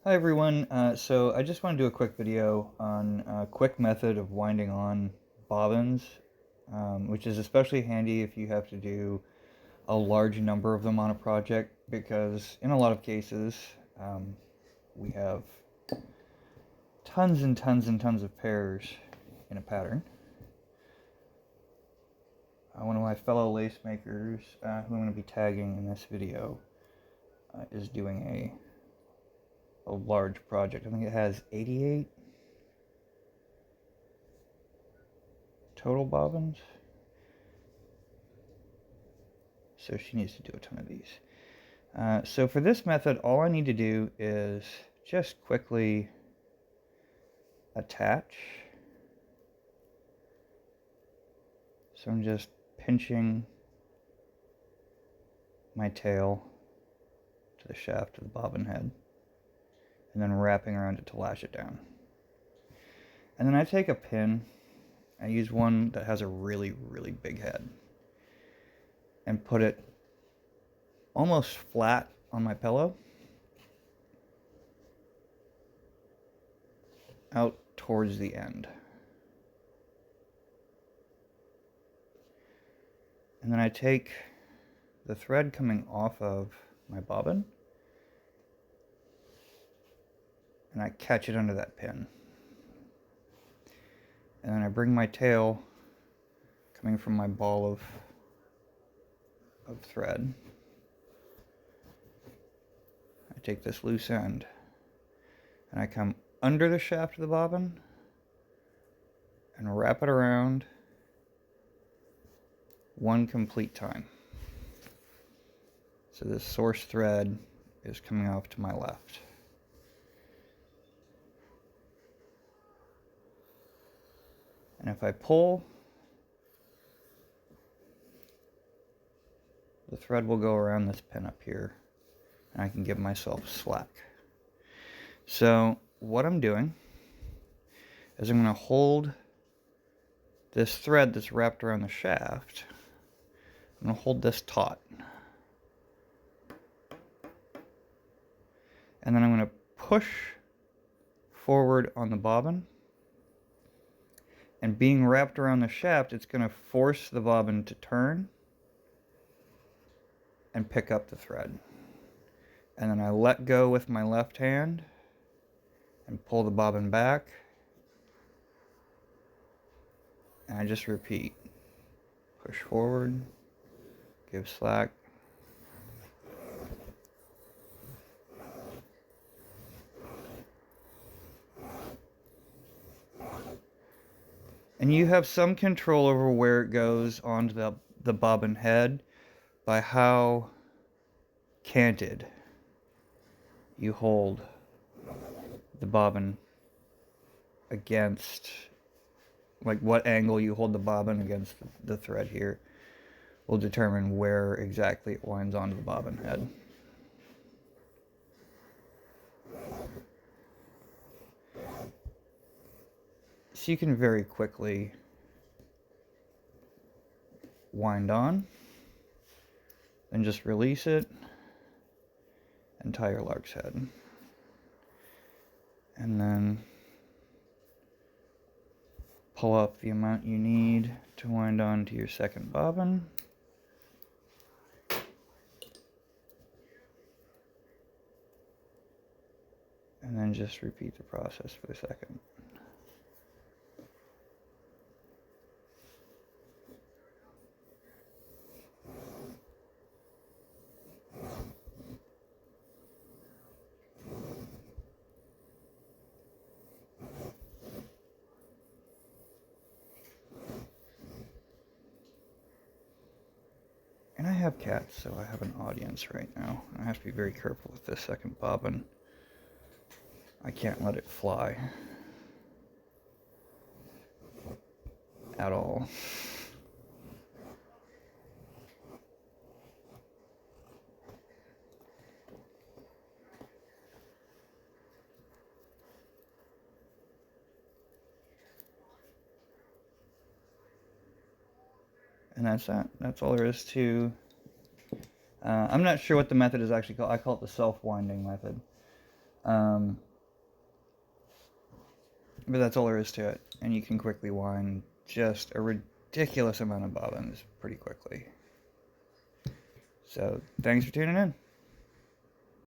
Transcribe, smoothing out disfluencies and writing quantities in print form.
Hi everyone, so I just want to do a quick video on a quick method of winding on bobbins, which is especially handy if you have to do a large number of them on a project, because in a lot of cases we have tons and tons and tons of pairs in a pattern. One of my fellow lace makers, who I'm going to be tagging in this video, is doing a large project. I think it has 88 total bobbins. So she needs to do a ton of these. So for this method, all I need to do is just quickly attach. So I'm just pinching my tail to the shaft of the bobbin head, and then wrapping around it to lash it down. And then I take a pin, I use one that has a really, really big head, and put it almost flat on my pillow, out towards the end. And then I take the thread coming off of my bobbin, and I catch it under that pin. And then I bring my tail coming from my ball of thread. I take this loose end and I come under the shaft of the bobbin and wrap it around one complete time. So this source thread is coming off to my left. And if I pull, the thread will go around this pin up here, and I can give myself slack. So what I'm doing is I'm going to hold this thread that's wrapped around the shaft. I'm going to hold this taut. And then I'm going to push forward on the bobbin. And being wrapped around the shaft, it's going to force the bobbin to turn and pick up the thread. And then I let go with my left hand and pull the bobbin back. And I just repeat. Push forward, give slack. And you have some control over where it goes onto the bobbin head by how canted you hold the bobbin against, like what angle you hold the bobbin against the thread here will determine where exactly it winds onto the bobbin head. So you can very quickly wind on, then just release it and tie your lark's head. And then pull up the amount you need to wind on to your second bobbin. And then just repeat the process for the second. And I have cats, so I have an audience right now. I have to be very careful with this second bobbin. I can't let it fly at all. And that's that. That's all there is to I'm not sure what the method is actually called. I call it the self-winding method. Um, but that's all there is to it. And you can quickly wind just a ridiculous amount of bobbins pretty quickly. So, thanks for tuning in.